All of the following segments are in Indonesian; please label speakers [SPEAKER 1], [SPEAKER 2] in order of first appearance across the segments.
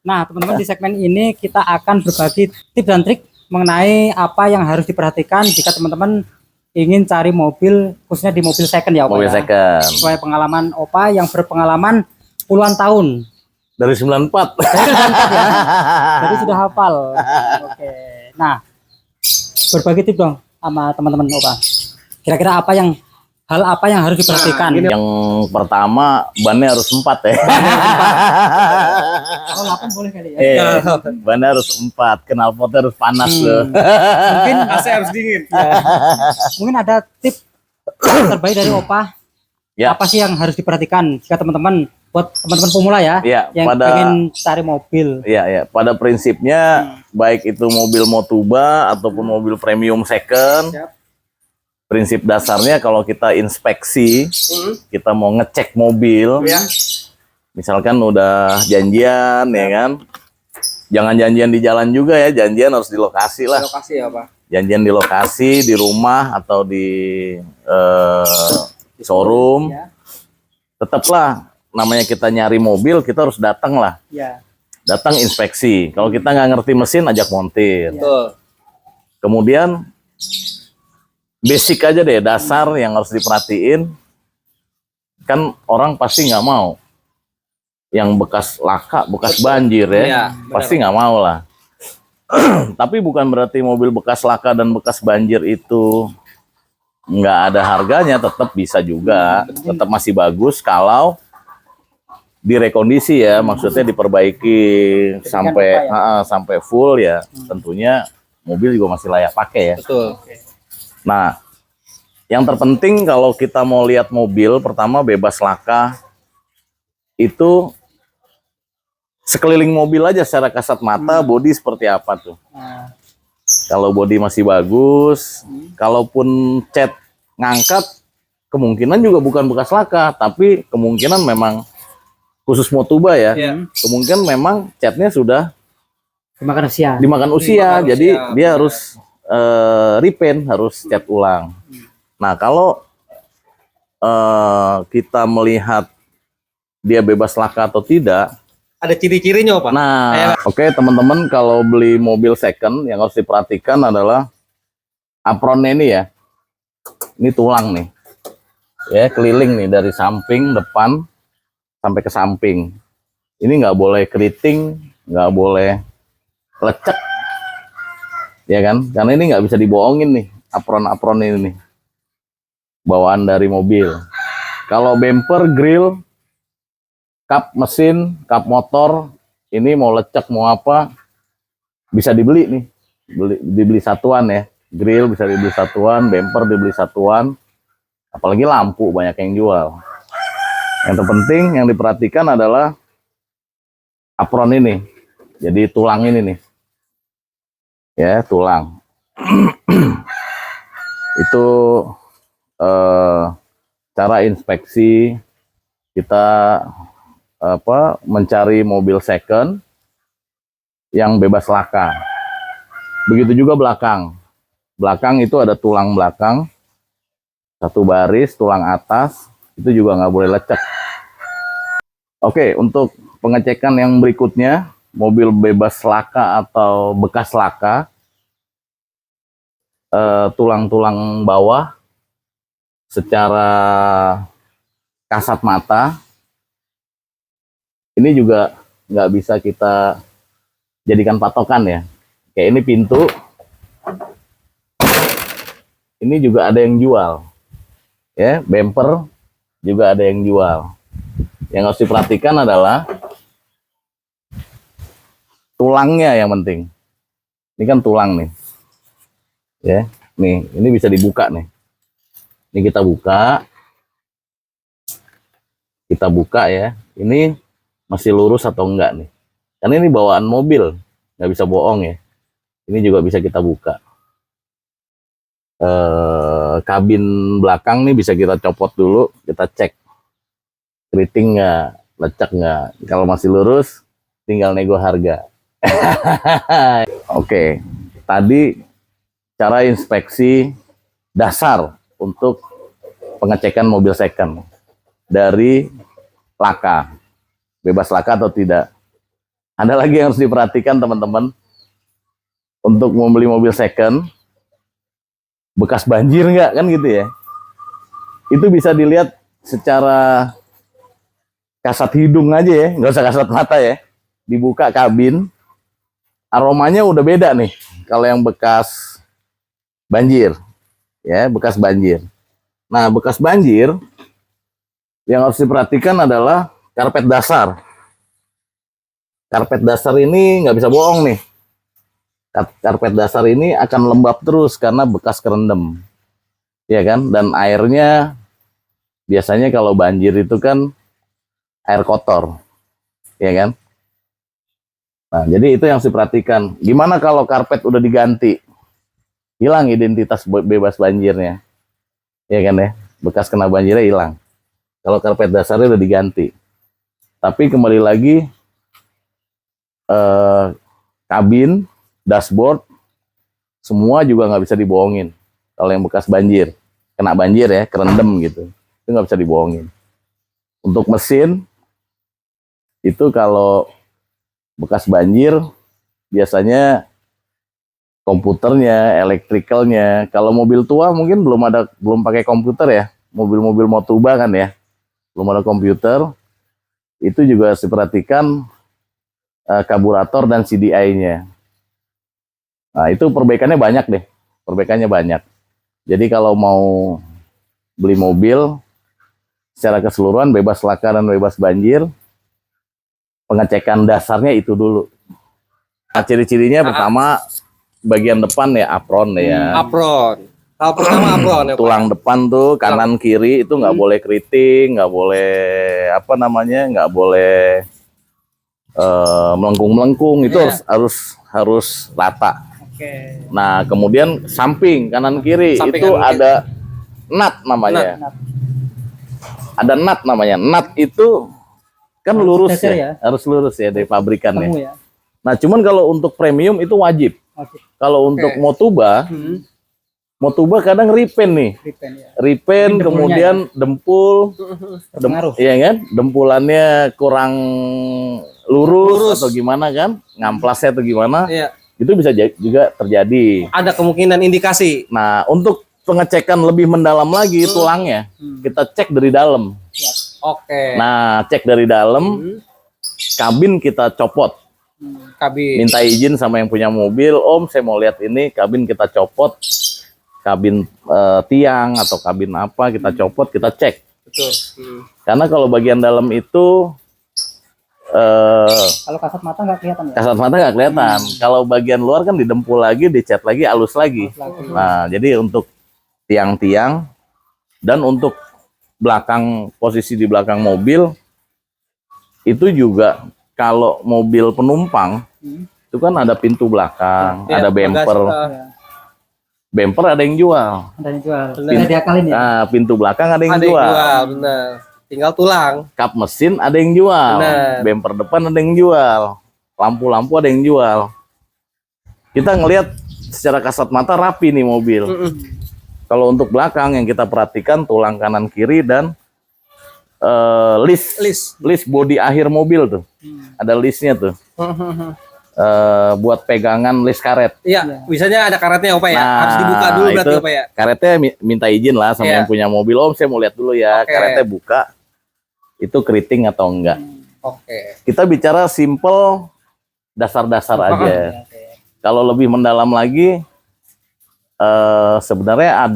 [SPEAKER 1] Nah, teman-teman, di segmen ini kita akan berbagi tips dan trik mengenai apa yang harus diperhatikan jika teman-teman ingin cari mobil, khususnya di mobil second ya, Opa.
[SPEAKER 2] Mobil second.
[SPEAKER 1] Sesuai pengalaman Opa yang berpengalaman puluhan tahun.
[SPEAKER 2] Dari 94.
[SPEAKER 1] Dari 94 ya. Jadi sudah hafal. Oke. Nah, berbagi tips dong sama teman-teman Opa. Kira-kira hal apa yang harus diperhatikan?
[SPEAKER 2] Yang pertama, bannya harus 4 ya.
[SPEAKER 1] Kalau 8 boleh kali ya.
[SPEAKER 2] Bannya harus 4, knalpotnya harus panas loh.
[SPEAKER 1] Mungkin
[SPEAKER 3] AC harus dingin.
[SPEAKER 1] Mungkin ada tips terbaik dari Opa.
[SPEAKER 2] Ya.
[SPEAKER 1] Apa sih yang harus diperhatikan jika teman-teman, buat teman-teman pemula ya,
[SPEAKER 2] Ya,
[SPEAKER 1] yang ingin cari mobil?
[SPEAKER 2] Ya, pada prinsipnya baik itu mobil Motuba ataupun mobil premium second.
[SPEAKER 1] Siap.
[SPEAKER 2] Prinsip dasarnya kalau kita inspeksi, kita mau ngecek mobil, misalkan udah janjian ya kan, jangan janjian di jalan juga ya, janjian harus di lokasi lah.
[SPEAKER 3] Lokasi ya, Pak.
[SPEAKER 2] Janjian di lokasi, di rumah atau di showroom.
[SPEAKER 1] Ya.
[SPEAKER 2] Tetaplah namanya kita nyari mobil, kita harus datang lah,
[SPEAKER 1] Ya.
[SPEAKER 2] datang inspeksi. Kalau kita nggak ngerti mesin, ajak montir.
[SPEAKER 3] Betul.
[SPEAKER 2] Kemudian basic aja deh, dasar yang harus diperhatiin. Kan orang pasti nggak mau yang bekas laka, bekas banjir ya.
[SPEAKER 3] Iya,
[SPEAKER 2] Pasti nggak mau lah. Tapi bukan berarti mobil bekas laka dan bekas banjir itu nggak ada harganya, tetap bisa juga. Tetap masih bagus kalau direkondisi ya, maksudnya diperbaiki sampai sampai full ya. Tentunya mobil juga masih layak pakai ya.
[SPEAKER 3] Betul.
[SPEAKER 2] Nah, yang terpenting kalau kita mau lihat mobil, pertama bebas laka, itu sekeliling mobil aja secara kasat mata, bodi seperti apa tuh.
[SPEAKER 1] Nah,
[SPEAKER 2] Kalau bodi masih bagus, kalaupun cat ngangkat, kemungkinan juga bukan bekas laka, tapi kemungkinan memang khusus Motuba ya, kemungkinan memang catnya sudah
[SPEAKER 1] dimakan usia.
[SPEAKER 2] dimakan usia, jadi dia harus repaint, harus cat ulang. Nah, kalau kita melihat dia bebas laka atau tidak,
[SPEAKER 3] Ada ciri-cirinya, Pak.
[SPEAKER 2] nah, oke teman-teman, kalau beli mobil second yang harus diperhatikan adalah apronnya ini ya. Ini tulang nih, ya keliling nih dari samping depan sampai ke samping. Ini nggak boleh keriting, nggak boleh lecek. Ya kan, karena ini nggak bisa dibohongin nih, apron-apron ini nih, bawaan dari mobil. Kalau bumper, grill, kap mesin, kap motor, ini mau lecek mau apa, bisa dibeli nih, dibeli satuan ya. Grill bisa dibeli satuan, bumper dibeli satuan, apalagi lampu banyak yang jual. Yang terpenting yang diperhatikan adalah apron ini, jadi tulang ini nih. Ya, tulang. Itu cara inspeksi kita mencari mobil second yang bebas laka. Begitu juga belakang. Belakang itu ada tulang belakang, satu baris, tulang atas, itu juga nggak boleh lecek. Oke, untuk pengecekan yang berikutnya, mobil bebas laka atau bekas laka, tulang-tulang bawah secara kasat mata ini juga nggak bisa kita jadikan patokan ya. Kayak ini pintu, ini juga ada yang jual ya. Bumper juga ada yang jual. Yang harus diperhatikan adalah tulangnya yang penting. Ini kan tulang nih. Ya, nih, ini bisa dibuka nih. Ini kita buka. Kita buka ya. Ini masih lurus atau enggak nih. Karena ini bawaan mobil, nggak bisa bohong ya. Ini juga bisa kita buka. Kabin belakang nih bisa kita copot dulu, kita cek. Keriting nggak, lecek nggak. Kalau masih lurus, tinggal nego harga. Oke, tadi cara inspeksi dasar untuk pengecekan mobil second dari laka, bebas laka atau tidak. Ada lagi yang harus diperhatikan teman-teman. Untuk membeli mobil second, bekas banjir nggak kan gitu ya. Itu bisa dilihat secara kasat hidung aja ya, nggak usah kasat mata ya. Dibuka kabin, aromanya udah beda nih. Kalau yang bekas banjir, ya bekas banjir. Nah bekas banjir, yang harus diperhatikan adalah karpet dasar. Karpet dasar ini nggak bisa bohong nih. Karpet dasar ini akan lembab terus karena bekas kerendam, ya kan? Dan airnya biasanya kalau banjir itu kan air kotor, ya kan? Nah, jadi itu yang harus diperhatikan. Gimana kalau karpet udah diganti, hilang identitas bebas banjirnya, ya kan ya? Bekas kena banjirnya hilang. Kalau karpet dasarnya udah diganti, tapi kembali lagi kabin, dashboard, semua juga nggak bisa dibohongin. Kalau yang bekas banjir, kena banjir ya, kerendam gitu, itu nggak bisa dibohongin. Untuk mesin, itu kalau bekas banjir, biasanya komputernya, elektrikalnya. Kalau mobil tua mungkin belum pakai komputer ya, mobil-mobil Motuba kan ya, belum ada komputer. Itu juga harus diperhatikan karburator dan CDI-nya. Nah, itu perbaikannya banyak deh. Perbaikannya banyak. Jadi kalau mau beli mobil secara keseluruhan bebas laka dan bebas banjir, pengecekan dasarnya itu dulu. Nah, ciri-cirinya pertama bagian depan ya apron ya.
[SPEAKER 3] Apron. Hal pertama apron ya, Pak.
[SPEAKER 2] Tulang depan tuh kanan kiri itu nggak boleh keriting, nggak boleh nggak boleh melengkung-melengkung. Itu harus rata.
[SPEAKER 1] Oke.
[SPEAKER 2] Nah, kemudian samping kanan kiri
[SPEAKER 3] Samping
[SPEAKER 2] itu
[SPEAKER 3] kanan kiri.
[SPEAKER 2] ada nut namanya. Ada nut namanya. Nut itu kan
[SPEAKER 1] Harus
[SPEAKER 2] lurus
[SPEAKER 1] tecer
[SPEAKER 2] ya, harus lurus ya dari pabrikan
[SPEAKER 1] Temu
[SPEAKER 2] ya.
[SPEAKER 1] ya.
[SPEAKER 2] Nah, cuman kalau untuk premium itu wajib.
[SPEAKER 1] Oke.
[SPEAKER 2] Kalau untuk Motuba, Motuba kadang repaint nih.
[SPEAKER 1] Repaint ya.
[SPEAKER 2] Repaint,
[SPEAKER 1] Ini dempulnya
[SPEAKER 2] kemudian dempul,
[SPEAKER 1] Berpengaruh.
[SPEAKER 2] iya kan? Dempulannya kurang lurus atau gimana kan? Ngamplasnya atau gimana?
[SPEAKER 3] Iya.
[SPEAKER 2] Itu bisa juga terjadi.
[SPEAKER 3] Ada kemungkinan indikasi.
[SPEAKER 2] Nah, untuk pengecekan lebih mendalam lagi tulangnya, kita cek dari dalam.
[SPEAKER 3] Oke.
[SPEAKER 2] Nah, cek dari dalam, kabin kita copot.
[SPEAKER 3] Kabin.
[SPEAKER 2] Minta izin sama yang punya mobil, Om, saya mau lihat ini, kabin kita copot. Kabin tiang atau kabin apa, kita copot, kita cek.
[SPEAKER 3] Betul.
[SPEAKER 2] Karena kalau bagian dalam itu
[SPEAKER 1] Kalau kasat mata nggak kelihatan ya.
[SPEAKER 2] kasat mata nggak kelihatan. Kalau bagian luar kan didempul lagi, dicat lagi, halus lagi. Nah, jadi untuk tiang-tiang dan untuk belakang, posisi di belakang mobil itu juga kalau mobil penumpang itu kan ada pintu belakang,
[SPEAKER 3] Ya,
[SPEAKER 2] ada bumper.
[SPEAKER 1] Ya.
[SPEAKER 2] Bumper ada yang jual.
[SPEAKER 1] Ada yang jual.
[SPEAKER 3] Benar.
[SPEAKER 1] Bisa diakalin ya.
[SPEAKER 2] Nah, pintu belakang ada yang
[SPEAKER 3] Ada yang
[SPEAKER 2] jual.
[SPEAKER 3] jual, benar. Tinggal tulang.
[SPEAKER 2] Kap mesin ada yang jual.
[SPEAKER 3] Benar.
[SPEAKER 2] Bumper depan ada yang jual. Lampu-lampu ada yang jual. Kita ngelihat secara kasat mata rapi nih mobil. Kalau untuk belakang yang kita perhatikan tulang kanan kiri dan list bodi akhir mobil tuh. Ada listnya tuh. Buat pegangan list karet.
[SPEAKER 3] Iya, biasanya ada karetnya Opa ya.
[SPEAKER 2] Nah,
[SPEAKER 3] Harus dibuka dulu berarti
[SPEAKER 2] itu
[SPEAKER 3] Opa ya.
[SPEAKER 2] Karetnya minta izin lah sama
[SPEAKER 3] Iya.
[SPEAKER 2] yang punya mobil. Om, saya mau lihat dulu ya.
[SPEAKER 3] Oke.
[SPEAKER 2] Karetnya buka. Itu keriting atau enggak.
[SPEAKER 3] Oke.
[SPEAKER 2] Kita bicara simple dasar-dasar aja.
[SPEAKER 1] Oke.
[SPEAKER 2] Kalau lebih mendalam lagi, sebenarnya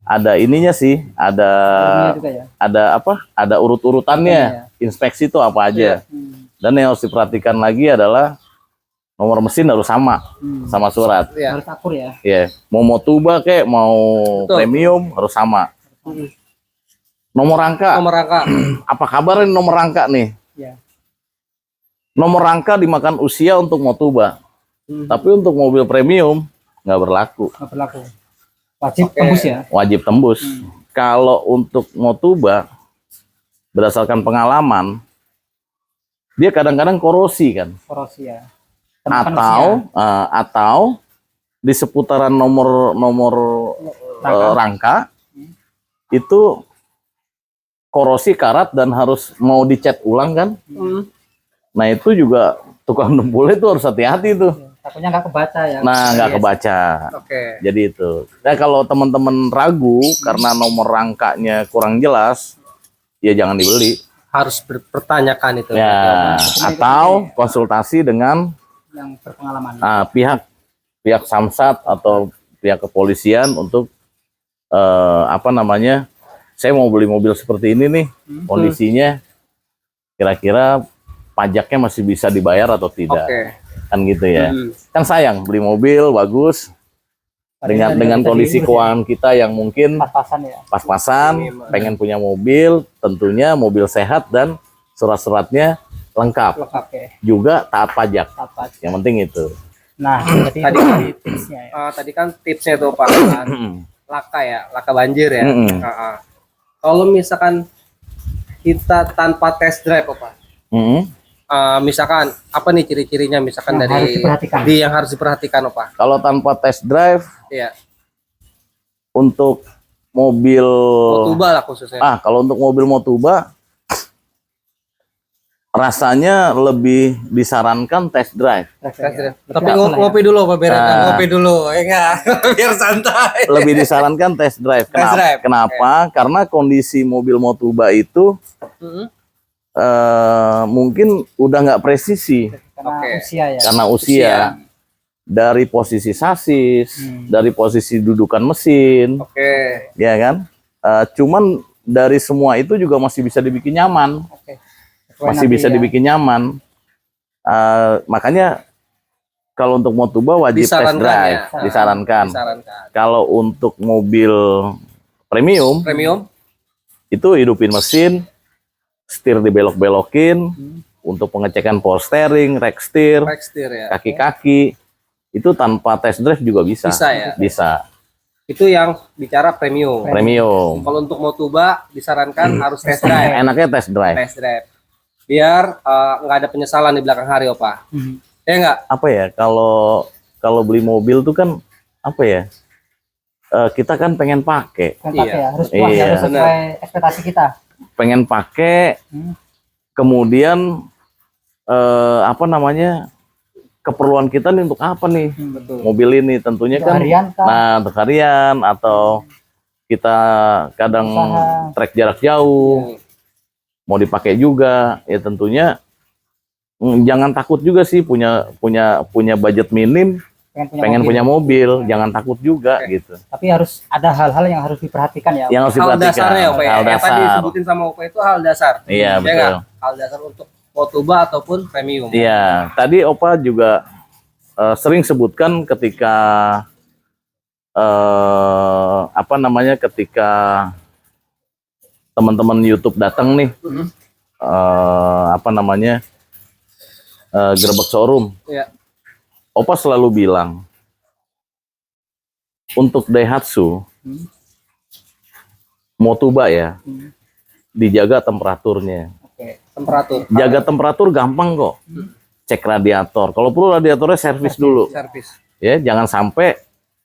[SPEAKER 2] ada ininya sih,
[SPEAKER 1] Ini juga ya.
[SPEAKER 2] ada apa? Ada urut-urutannya. Inspeksi itu apa aja. Dan yang harus diperhatikan lagi adalah nomor mesin harus sama surat.
[SPEAKER 3] Iya.
[SPEAKER 1] Harus akur ya.
[SPEAKER 2] Ya, mau Motuba kayak mau
[SPEAKER 3] Betul.
[SPEAKER 2] premium harus sama. Nomor rangka,
[SPEAKER 3] Nomor rangka.
[SPEAKER 2] apa kabar ini nomor rangka nih?
[SPEAKER 1] Ya.
[SPEAKER 2] Nomor rangka dimakan usia untuk Motuba, tapi untuk mobil premium nggak berlaku.
[SPEAKER 1] Nggak berlaku. Wajib
[SPEAKER 3] Oke.
[SPEAKER 1] tembus ya.
[SPEAKER 2] Wajib tembus. Kalau untuk Motuba, berdasarkan pengalaman, dia kadang-kadang korosi kan,
[SPEAKER 1] Korosi ya. Temukan usia.
[SPEAKER 2] atau di seputaran nomor rangka itu korosi karat dan harus mau dicat ulang kan. Nah itu juga tukang dempulnya itu harus hati-hati tuh.
[SPEAKER 1] Takutnya nggak kebaca ya.
[SPEAKER 2] Nah nggak
[SPEAKER 1] Yes.
[SPEAKER 2] kebaca.
[SPEAKER 3] Oke.
[SPEAKER 2] Jadi itu. Nah kalau teman-teman ragu karena nomor rangkanya kurang jelas, ya jangan dibeli.
[SPEAKER 3] Harus berpertanyakan itu.
[SPEAKER 2] Ya atau konsultasi dengan
[SPEAKER 1] Yang berpengalaman.
[SPEAKER 2] pihak Samsat atau pihak kepolisian untuk apa namanya? Saya mau beli mobil seperti ini nih, kondisinya kira-kira pajaknya masih bisa dibayar atau tidak.
[SPEAKER 3] Oke.
[SPEAKER 2] Kan gitu ya.
[SPEAKER 3] Hmm.
[SPEAKER 2] Kan sayang beli mobil bagus dengan kondisi keuangan kita yang mungkin
[SPEAKER 1] Pas-pasan ya.
[SPEAKER 2] pas-pasan, pengen punya mobil, tentunya mobil sehat dan surat-suratnya lengkap.
[SPEAKER 1] Oke.
[SPEAKER 2] Juga taat pajak.
[SPEAKER 1] Apa?
[SPEAKER 2] Yang penting itu.
[SPEAKER 1] Nah, jadi
[SPEAKER 3] Tadi
[SPEAKER 1] itu tadi tipsnya ya.
[SPEAKER 3] Tadi kan tipsnya tuh Pak, kan laka ya, laka banjir ya.
[SPEAKER 2] Mm-mm.
[SPEAKER 3] Kalau misalkan kita tanpa test drive Pak,
[SPEAKER 2] Mm-mm.
[SPEAKER 3] misalkan apa nih ciri-cirinya misalkan
[SPEAKER 1] Yang
[SPEAKER 3] dari
[SPEAKER 1] harus diperhatikan.
[SPEAKER 3] yang harus diperhatikan Pak?
[SPEAKER 2] Kalau tanpa test drive
[SPEAKER 3] Iya,
[SPEAKER 2] untuk mobil
[SPEAKER 3] Motuba lah khususnya.
[SPEAKER 2] kalau untuk mobil Motuba rasanya lebih disarankan test drive.
[SPEAKER 3] Test drive.
[SPEAKER 1] Lebih
[SPEAKER 3] Tapi
[SPEAKER 1] afdal ya.
[SPEAKER 3] ngopi dulu Pak Beren,
[SPEAKER 2] Ah.
[SPEAKER 3] ngopi dulu ya enggak? Biar santai.
[SPEAKER 2] Lebih disarankan test drive.
[SPEAKER 3] Test drive.
[SPEAKER 2] Kenapa? Karena kondisi mobil Motuba itu
[SPEAKER 3] Mm-mm.
[SPEAKER 2] mungkin udah nggak presisi
[SPEAKER 1] Karena
[SPEAKER 3] Oke.
[SPEAKER 1] usia ya.
[SPEAKER 2] karena usia. Dari posisi sasis, dari posisi dudukan mesin,
[SPEAKER 3] Oke.
[SPEAKER 2] ya kan? Cuman dari semua itu juga masih bisa dibikin nyaman,
[SPEAKER 1] Oke. Sesuai
[SPEAKER 2] masih
[SPEAKER 1] nanti
[SPEAKER 2] bisa
[SPEAKER 1] ya.
[SPEAKER 2] dibikin nyaman. Makanya kalau untuk Motuba wajib test
[SPEAKER 3] Disarankan
[SPEAKER 2] drive,
[SPEAKER 3] ya.
[SPEAKER 2] disarankan.
[SPEAKER 3] Disarankan.
[SPEAKER 2] Kalau untuk mobil premium
[SPEAKER 3] Premium?
[SPEAKER 2] itu hidupin mesin, setir dibelok-belokin, untuk pengecekan power steering, rack steer,
[SPEAKER 3] Rekstir ya.
[SPEAKER 2] kaki-kaki, itu tanpa test drive juga bisa.
[SPEAKER 3] Bisa ya.
[SPEAKER 2] Bisa.
[SPEAKER 3] Itu yang bicara premium.
[SPEAKER 2] Premium.
[SPEAKER 3] Kalau untuk Motuba disarankan harus test drive.
[SPEAKER 2] Enaknya test drive.
[SPEAKER 3] Test drive. Biar nggak ada penyesalan di belakang hari, Opa.
[SPEAKER 1] Hmm.
[SPEAKER 3] Ya nggak?
[SPEAKER 2] Apa ya? Kalau beli mobil tuh kan apa ya? Kita kan pengen pakai,
[SPEAKER 1] Kan pakai
[SPEAKER 3] Iya.
[SPEAKER 1] ya. Harus puas
[SPEAKER 2] Iya.
[SPEAKER 1] ya, harus sesuai ekspektasi kita.
[SPEAKER 2] pengen pakai,
[SPEAKER 1] Hmm.
[SPEAKER 2] kemudian apa namanya? Keperluan kita nih untuk apa nih?
[SPEAKER 3] Betul.
[SPEAKER 2] Mobil ini tentunya
[SPEAKER 1] Untuk
[SPEAKER 2] kan
[SPEAKER 1] harian kah?
[SPEAKER 2] nah untuk harian atau kita kadang
[SPEAKER 1] Usaha.
[SPEAKER 2] trek jarak jauh, mau dipakai juga, ya tentunya jangan takut juga sih punya budget minim, pengen punya mobil, jangan takut juga gitu.
[SPEAKER 1] Tapi harus ada hal-hal yang harus diperhatikan ya.
[SPEAKER 2] Yang harus
[SPEAKER 3] Hal
[SPEAKER 2] diperhatikan,
[SPEAKER 3] dasarnya ya, Opa. Ya?
[SPEAKER 2] hal
[SPEAKER 3] Yang tadi
[SPEAKER 2] dasar.
[SPEAKER 3] disebutin sama Opa itu hal dasar.
[SPEAKER 2] Iya,
[SPEAKER 3] Ya
[SPEAKER 2] betul.
[SPEAKER 3] nggak? Hal dasar untuk Motuba ataupun premium.
[SPEAKER 2] Iya, tadi Opa juga sering sebutkan ketika apa namanya ketika teman-teman YouTube datang nih, apa namanya gerbek showroom.
[SPEAKER 3] Iya.
[SPEAKER 2] Opa selalu bilang untuk Daihatsu, Motuba ya, dijaga temperaturnya.
[SPEAKER 3] Oke. Temperatur.
[SPEAKER 2] Jaga temperatur gampang kok. Cek radiator. Kalau perlu radiatornya servis dulu.
[SPEAKER 3] Servis.
[SPEAKER 2] Ya, jangan sampai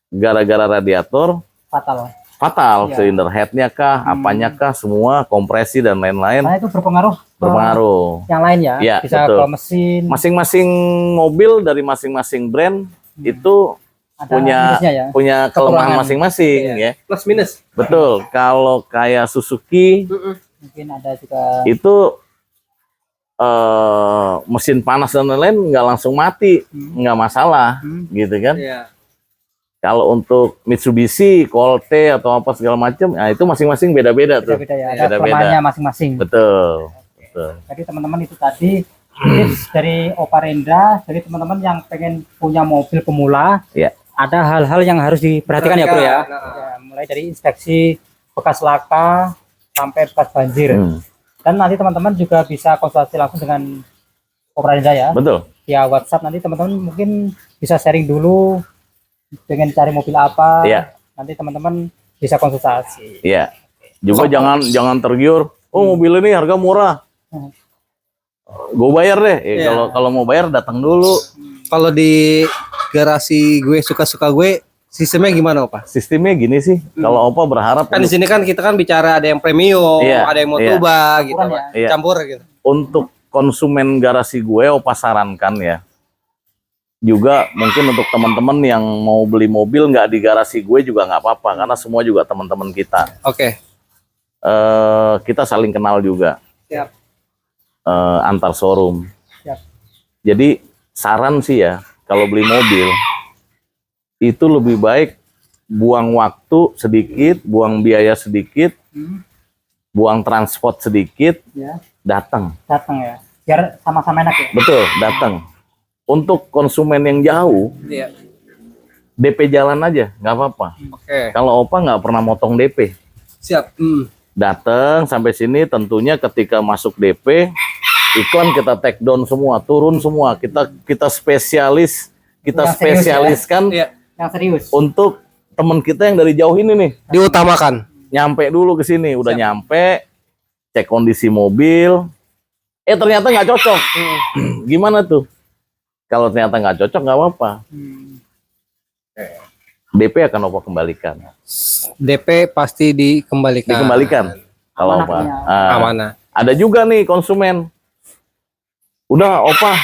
[SPEAKER 2] gara-gara radiator
[SPEAKER 1] Fatal.
[SPEAKER 2] fatal.
[SPEAKER 1] Iya.
[SPEAKER 2] Cylinder headnya kah, apanya kah, semua kompresi dan lain-lain
[SPEAKER 1] Karena itu berpengaruh ke
[SPEAKER 2] berpengaruh.
[SPEAKER 1] yang lain ya.
[SPEAKER 2] Iya,
[SPEAKER 1] Bisa
[SPEAKER 2] betul.
[SPEAKER 1] ke mesin.
[SPEAKER 2] Masing-masing mobil dari masing-masing brand itu
[SPEAKER 1] Ada
[SPEAKER 2] punya
[SPEAKER 1] minusnya ya.
[SPEAKER 2] punya kelemahan
[SPEAKER 1] Kekurangan.
[SPEAKER 2] masing-masing
[SPEAKER 3] Iya.
[SPEAKER 2] ya.
[SPEAKER 3] Plus minus.
[SPEAKER 2] Betul. Kalau kayak Suzuki
[SPEAKER 1] Mungkin ada juga
[SPEAKER 2] itu mesin panas dan lain-lain nggak langsung mati, nggak masalah, gitu kan?
[SPEAKER 3] Iya.
[SPEAKER 2] Kalau untuk Mitsubishi, Colt atau apa segala macam, nah itu masing-masing beda-beda tuh.
[SPEAKER 1] beda-beda ya. Ada
[SPEAKER 2] Beda-beda.
[SPEAKER 1] kelemahannya masing-masing.
[SPEAKER 2] Betul. Betul.
[SPEAKER 1] Jadi teman-teman itu tadi tips dari Opa Rendra, dari teman-teman yang pengen punya mobil pemula,
[SPEAKER 2] Iya.
[SPEAKER 1] ada hal-hal yang harus diperhatikan ya bro ya.
[SPEAKER 3] Nah,
[SPEAKER 1] Ya, mulai dari inspeksi bekas laka sampai bekas banjir. Dan nanti teman-teman juga bisa konsultasi langsung dengan Opa Rendra ya.
[SPEAKER 2] Betul.
[SPEAKER 1] Via WhatsApp nanti teman-teman mungkin bisa sharing dulu pengen cari mobil apa.
[SPEAKER 2] Iya.
[SPEAKER 1] Nanti teman-teman bisa konsultasi.
[SPEAKER 2] Iya. Juga jangan tergiur. Oh mobil ini harga murah. Gue bayar deh.
[SPEAKER 3] Iya.
[SPEAKER 2] Kalau mau bayar datang dulu.
[SPEAKER 3] kalau di garasi gue suka-suka gue sistemnya gimana, Opa?
[SPEAKER 2] Sistemnya gini sih. Kalau Opa berharap
[SPEAKER 3] Kan di sini kan kita kan bicara ada yang premium,
[SPEAKER 2] Iya,
[SPEAKER 3] ada yang Motuba gitu,
[SPEAKER 1] Campuran
[SPEAKER 3] Pak.
[SPEAKER 2] ya. Iya.
[SPEAKER 3] Campur gitu.
[SPEAKER 2] untuk konsumen garasi gue, Opa sarankan ya. Juga mungkin untuk teman-teman yang mau beli mobil nggak di garasi gue juga nggak apa-apa, karena semua juga teman-teman kita.
[SPEAKER 3] Oke.
[SPEAKER 2] Kita saling kenal juga.
[SPEAKER 1] Siap.
[SPEAKER 2] Antar showroom.
[SPEAKER 1] Siap.
[SPEAKER 2] Jadi saran sih ya, kalau beli mobil itu lebih baik buang waktu sedikit, buang biaya sedikit, buang transport sedikit,
[SPEAKER 1] Ya.
[SPEAKER 2] datang.
[SPEAKER 1] Datang ya. Biar sama-sama enak ya.
[SPEAKER 2] Betul, datang. Untuk konsumen yang jauh,
[SPEAKER 3] Iya.
[SPEAKER 2] DP jalan aja, nggak apa-apa.
[SPEAKER 3] Oke.
[SPEAKER 2] Kalau Opa nggak pernah motong DP.
[SPEAKER 3] Siap.
[SPEAKER 2] Datang sampai sini, tentunya ketika masuk DP, iklan kita take down semua, turun semua. Kita spesialis, kita
[SPEAKER 1] Yang serius
[SPEAKER 2] spesialiskan
[SPEAKER 3] Iya.
[SPEAKER 1] Yang serius.
[SPEAKER 2] untuk teman kita yang dari jauh ini nih.
[SPEAKER 3] Diutamakan.
[SPEAKER 2] Nyampe dulu ke sini, udah nyampe, cek kondisi mobil. Ternyata nggak cocok. Gimana tuh? Kalau ternyata nggak cocok, nggak apa-apa. DP akan Opa kembalikan.
[SPEAKER 3] DP pasti dikembalikan.
[SPEAKER 2] Dikembalikan. Kalau
[SPEAKER 1] Amanah
[SPEAKER 2] Opa.
[SPEAKER 1] punya.
[SPEAKER 3] Amanah.
[SPEAKER 2] Ada juga nih konsumen. Udah Opa,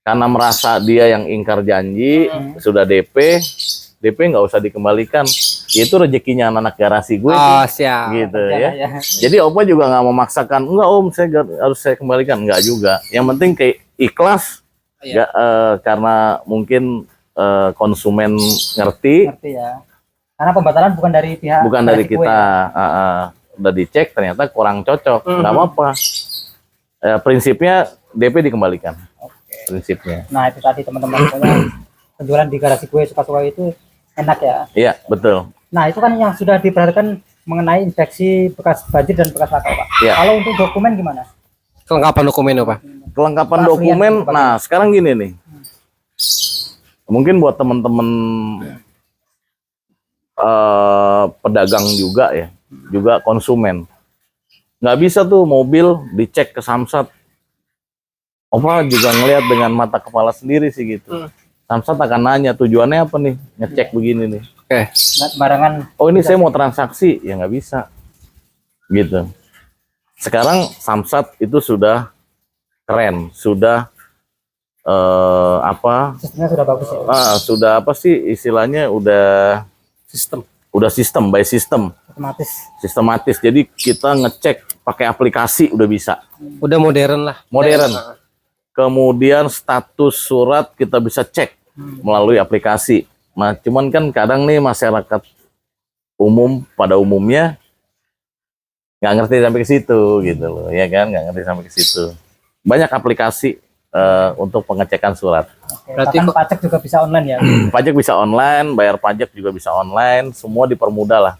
[SPEAKER 2] karena merasa dia yang ingkar janji, sudah DP nggak usah dikembalikan. Itu rezekinya anak garasi gue
[SPEAKER 3] Oh,
[SPEAKER 2] sih.
[SPEAKER 3] siap.
[SPEAKER 2] Gitu
[SPEAKER 1] Ya.
[SPEAKER 2] ya. Jadi Opa juga nggak memaksakan, enggak Om, harus saya kembalikan, enggak juga. Yang penting kayak ikhlas,
[SPEAKER 3] Iya.
[SPEAKER 2] karena mungkin konsumen ngerti,
[SPEAKER 1] Ngerti ya. Karena pembatalan bukan dari pihak
[SPEAKER 2] bukan dari
[SPEAKER 1] garasi kue
[SPEAKER 2] kita.
[SPEAKER 1] ya.
[SPEAKER 2] Udah dicek ternyata kurang cocok, nggak apa-apa. Prinsipnya DP dikembalikan. Prinsipnya.
[SPEAKER 1] Nah, itu tadi teman-teman, pokoknya penjualan di garasi kue suka-suka itu enak ya.
[SPEAKER 2] Iya, betul.
[SPEAKER 1] Nah, itu kan yang sudah diperhatikan mengenai inspeksi bekas banjir dan bekas laka, Pak.
[SPEAKER 2] Iya.
[SPEAKER 1] Kalau untuk dokumen gimana?
[SPEAKER 3] Kelengkapan dokumen, Pak.
[SPEAKER 2] Kelengkapan
[SPEAKER 1] Keaslian
[SPEAKER 2] dokumen.
[SPEAKER 1] dokumen.
[SPEAKER 2] Nah, sekarang gini nih. Mungkin buat teman-teman pedagang juga ya, juga konsumen. Nggak bisa tuh mobil dicek ke Samsat. Opa juga ngelihat dengan mata kepala sendiri sih gitu. Samsat akan nanya tujuannya apa nih, ngecek begini nih.
[SPEAKER 3] Oke.
[SPEAKER 1] Nggak sembarangan.
[SPEAKER 2] Oh ini saya mau transaksi, ya nggak bisa. Gitu. Sekarang Samsat itu sudah keren, sudah
[SPEAKER 1] Sistemnya sudah bagus ya.
[SPEAKER 2] sudah apa sih istilahnya, udah sistem by sistem,
[SPEAKER 1] Otomatis.
[SPEAKER 2] sistematis. Jadi kita ngecek pakai aplikasi udah bisa,
[SPEAKER 3] Udah modern lah.
[SPEAKER 2] modern. Kemudian status surat kita bisa cek melalui aplikasi. Nah, cuman kan kadang nih masyarakat umum pada umumnya nggak ngerti sampai ke situ gitu loh, ya kan, nggak ngerti sampai ke situ. Banyak aplikasi untuk pengecekan surat.
[SPEAKER 1] Oke.
[SPEAKER 3] Berarti
[SPEAKER 1] Bahkan
[SPEAKER 3] kok-
[SPEAKER 1] pajak juga bisa online ya.
[SPEAKER 2] Pajak bisa online, bayar pajak juga bisa online, semua dipermudah lah.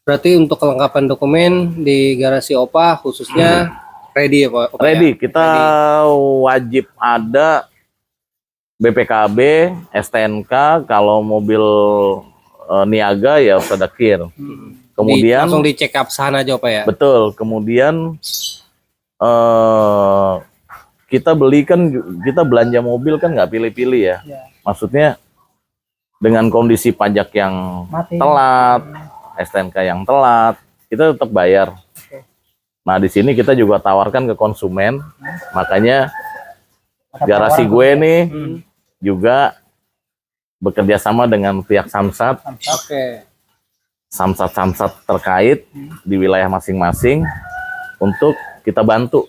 [SPEAKER 3] Berarti untuk kelengkapan dokumen di garasi Opa khususnya ready ya, Pak? Opa,
[SPEAKER 2] Ready,
[SPEAKER 3] ya?
[SPEAKER 2] kita wajib ada BPKB, STNK, kalau mobil niaga ya harus ada KIR. Kemudian
[SPEAKER 3] Langsung di check up sana aja, Pak ya.
[SPEAKER 2] betul, kemudian kita belanja mobil kan nggak pilih-pilih ya.
[SPEAKER 1] Ya.
[SPEAKER 2] Maksudnya dengan kondisi pajak yang
[SPEAKER 1] Mati.
[SPEAKER 2] telat, STNK yang telat, kita tetap bayar.
[SPEAKER 1] Oke.
[SPEAKER 2] Nah, di sini kita juga tawarkan ke konsumen. Makanya
[SPEAKER 1] Ada
[SPEAKER 2] garasi
[SPEAKER 1] penawaran
[SPEAKER 2] gue
[SPEAKER 1] juga.
[SPEAKER 2] nih juga bekerja sama dengan pihak Samsat,
[SPEAKER 1] Samsat.
[SPEAKER 3] Oke.
[SPEAKER 2] Samsat terkait di wilayah masing-masing untuk kita bantu.